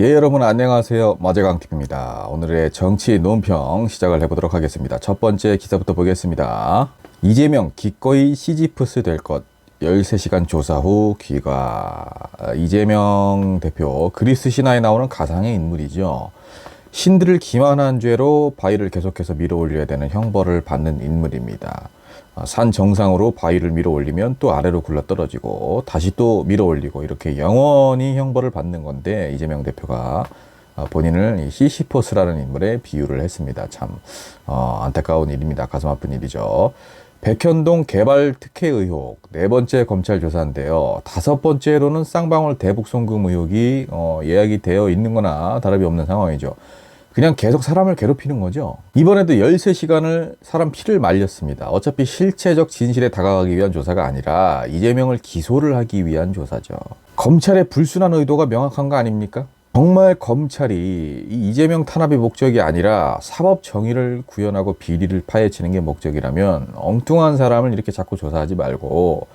예, 여러분 안녕하세요. 마재강TV입니다. 오늘의 정치 논평 시작을 해보도록 하겠습니다. 첫 번째 기사부터 보겠습니다. 이재명 기꺼이 시지프스 될 것 13시간 조사 후 귀가. 이재명 대표 그리스 신화에 나오는 가상의 인물이죠. 신들을 기만한 죄로 바위를 계속해서 밀어 올려야 되는 형벌을 받는 인물입니다. 산 정상으로 바위를 밀어 올리면 또 아래로 굴러 떨어지고 다시 또 밀어 올리고 이렇게 영원히 형벌을 받는 건데, 이재명 대표가 본인을 이 시시포스라는 인물에 비유를 했습니다. 참 안타까운 일입니다. 가슴 아픈 일이죠. 백현동 개발 특혜 의혹 네 번째 검찰 조사인데요. 다섯 번째로는 쌍방울 대북 송금 의혹이 예약이 되어 있는 거나 다름이 없는 상황이죠. 그냥 계속 사람을 괴롭히는 거죠. 이번에도 13시간을 사람 피를 말렸습니다. 어차피 실체적 진실에 다가가기 위한 조사가 아니라 이재명을 기소를 하기 위한 조사죠. 검찰의 불순한 의도가 명확한 거 아닙니까? 정말 검찰이 이 이재명 탄압의 목적이 아니라 사법 정의를 구현하고 비리를 파헤치는 게 목적이라면 엉뚱한 사람을 이렇게 자꾸 조사하지 말고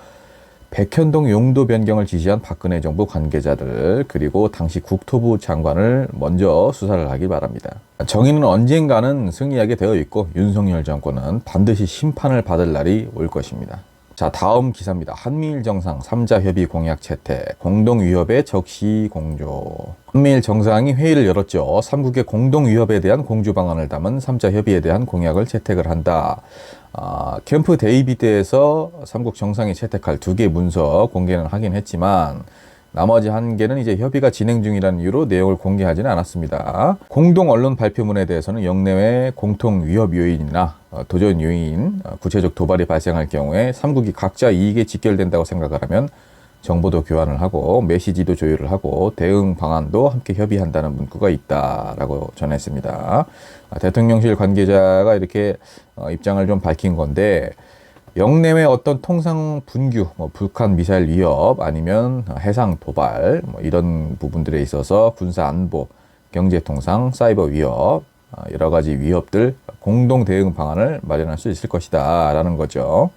백현동 용도 변경을 지시한 박근혜 정부 관계자들, 그리고 당시 국토부 장관을 먼저 수사를 하길 바랍니다. 정의는 언젠가는 승리하게 되어 있고 윤석열 정권은 반드시 심판을 받을 날이 올 것입니다. 자, 다음 기사입니다. 한미일 정상 3자 협의 공약 채택, 공동 위협에 적시 공조. 한미일 정상이 회의를 열었죠. 3국의 공동 위협에 대한 공조 방안을 담은 3자 협의에 대한 공약을 채택을 한다. 캠프 데이비드에서 3국 정상이 채택할 2개 문서 공개는 하긴 했지만 나머지 1개는 이제 협의가 진행 중이라는 이유로 내용을 공개하지는 않았습니다. 공동 언론 발표문에 대해서는 영내외 공통 위협 요인이나 도전 요인, 구체적 도발이 발생할 경우에 3국이 각자 이익에 직결된다고 생각을 하면 정보도 교환을 하고 메시지도 조율을 하고 대응 방안도 함께 협의한다는 문구가 있다라고 전했습니다. 대통령실 관계자가 이렇게 입장을 좀 밝힌 건데, 영내외 어떤 통상 분규, 북한 미사일 위협 아니면 해상 도발 이런 부분들에 있어서 군사 안보, 경제 통상, 사이버 위협, 여러 가지 위협들 공동 대응 방안을 마련할 수 있을 것이다 라는 거죠.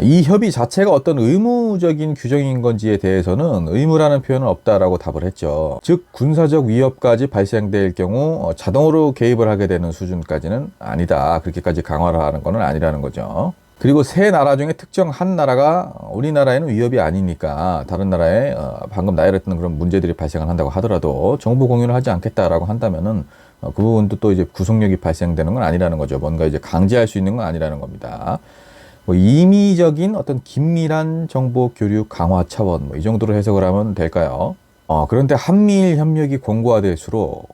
이 협의 자체가 어떤 의무적인 규정인 건지에 대해서는 의무라는 표현은 없다라고 답을 했죠. 즉 군사적 위협까지 발생될 경우 자동으로 개입을 하게 되는 수준까지는 아니다. 그렇게까지 강화를 하는 건 아니라는 거죠. 그리고 세 나라 중에 특정 한 나라가 우리나라에는 위협이 아니니까 다른 나라에 방금 나열했던 그런 문제들이 발생을 한다고 하더라도 정보 공유를 하지 않겠다라고 한다면은 그 부분도 또 이제 구속력이 발생되는 건 아니라는 거죠. 뭔가 이제 강제할 수 있는 건 아니라는 겁니다. 임의적인 어떤 긴밀한 정보 교류 강화 차원 이 정도로 해석을 하면 될까요? 그런데 한미일 협력이 공고화될수록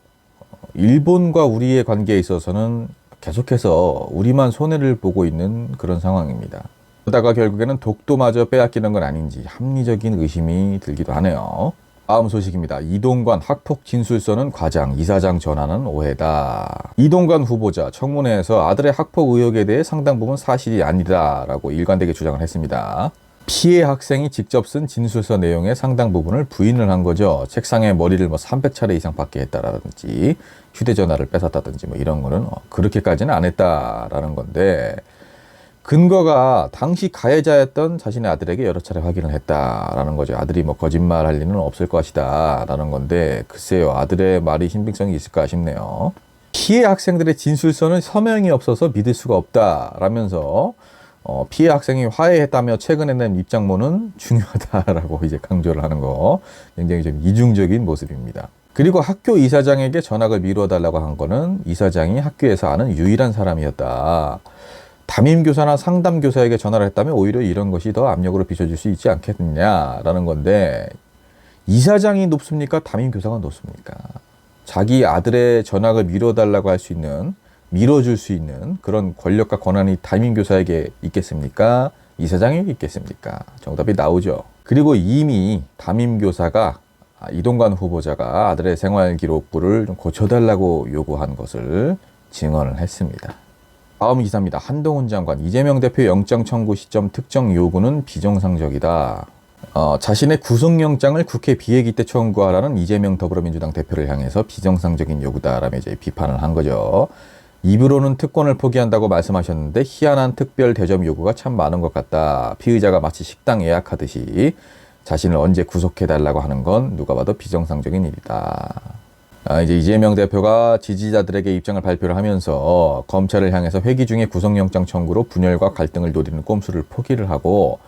일본과 우리의 관계에 있어서는 계속해서 우리만 손해를 보고 있는 그런 상황입니다. 그러다가 결국에는 독도마저 빼앗기는 건 아닌지 합리적인 의심이 들기도 하네요. 다음 소식입니다. 이동관 학폭 진술서는 과장, 이사장 전하는 오해다. 이동관 후보자 청문회에서 아들의 학폭 의혹에 대해 상당 부분 사실이 아니다라고 일관되게 주장을 했습니다. 피해 학생이 직접 쓴 진술서 내용의 상당 부분을 부인을 한 거죠. 책상에 머리를 300차례 이상 박게 했다라든지 휴대전화를 뺏었다든지 이런 거는 그렇게까지는 안 했다라는 건데, 근거가 당시 가해자였던 자신의 아들에게 여러 차례 확인을 했다라는 거죠. 아들이 거짓말할 리는 없을 것이다 라는 건데, 글쎄요, 아들의 말이 신빙성이 있을까 싶네요. 피해 학생들의 진술서는 서명이 없어서 믿을 수가 없다라면서 피해 학생이 화해했다며 최근에 낸 입장문은 중요하다라고 이제 강조를 하는 거, 굉장히 좀 이중적인 모습입니다. 그리고 학교 이사장에게 전학을 미뤄달라고 한 거는 이사장이 학교에서 아는 유일한 사람이었다. 담임교사나 상담교사에게 전화를 했다면 오히려 이런 것이 더 압력으로 비춰질 수 있지 않겠느냐라는 건데, 이사장이 높습니까? 담임교사가 높습니까? 자기 아들의 전학을 미뤄달라고 할 수 있는, 밀어줄 수 있는 그런 권력과 권한이 담임교사에게 있겠습니까? 이사장에게 있겠습니까? 정답이 나오죠. 그리고 이미 담임교사가 이동관 후보자가 아들의 생활기록부를 좀 고쳐달라고 요구한 것을 증언을 했습니다. 다음 기사입니다. 한동훈 장관, 이재명 대표 영장 청구 시점 특정 요구는 비정상적이다. 자신의 구속영장을 국회 비회기 때 청구하라는 이재명 더불어민주당 대표를 향해서 비정상적인 요구다라며 이제 비판을 한 거죠. 입으로는 특권을 포기한다고 말씀하셨는데 희한한 특별 대접 요구가 참 많은 것 같다. 피의자가 마치 식당 예약하듯이 자신을 언제 구속해달라고 하는 건 누가 봐도 비정상적인 일이다. 이제 이재명 대표가 지지자들에게 입장을 발표를 하면서 검찰을 향해서 회기 중에 구속영장 청구로 분열과 갈등을 노리는 꼼수를 포기를 하고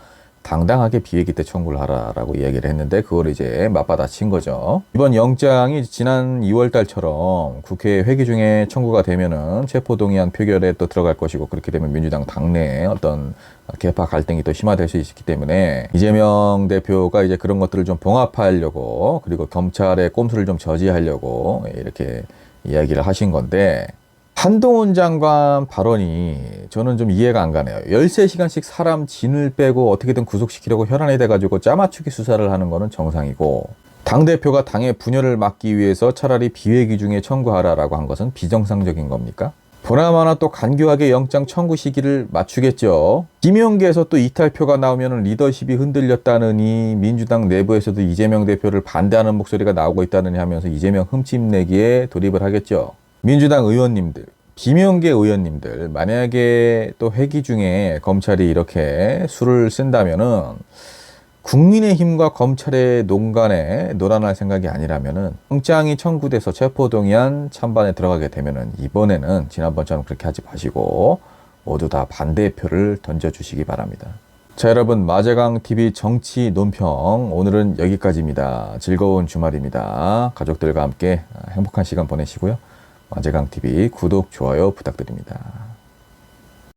당당하게 비회기 때 청구를 하라라고 이야기를 했는데 그걸 이제 맞받아친 거죠. 이번 영장이 지난 2월 달처럼 국회 회기 중에 청구가 되면은 체포동의안 표결에 또 들어갈 것이고 그렇게 되면 민주당 당내에 어떤 개파 갈등이 또 심화될 수 있기 때문에 이재명 대표가 이제 그런 것들을 좀 봉합하려고 그리고 검찰의 꼼수를 좀 저지하려고 이렇게 이야기를 하신 건데 한동훈 장관 발언이 저는 좀 이해가 안 가네요. 13시간씩 사람 진을 빼고 어떻게든 구속시키려고 혈안이 돼가지고 짜맞추기 수사를 하는 거는 정상이고 당대표가 당의 분열을 막기 위해서 차라리 비회기 중에 청구하라라고 한 것은 비정상적인 겁니까? 보나마나 또 간교하게 영장 청구 시기를 맞추겠죠. 김용계에서 또 이탈표가 나오면 리더십이 흔들렸다느니 민주당 내부에서도 이재명 대표를 반대하는 목소리가 나오고 있다느니 하면서 이재명 흠집내기에 돌입을 하겠죠. 민주당 의원님들, 김용계 의원님들 만약에 또 회기 중에 검찰이 이렇게 수를 쓴다면은 국민의힘과 검찰의 논간에 놀아날 생각이 아니라면은 영장이 청구돼서 체포동의안 찬반에 들어가게 되면은 이번에는 지난번처럼 그렇게 하지 마시고 모두 다 반대표를 던져주시기 바랍니다. 자, 여러분, 마제강TV 정치 논평 오늘은 여기까지입니다. 즐거운 주말입니다. 가족들과 함께 행복한 시간 보내시고요. 마제강TV 구독, 좋아요 부탁드립니다.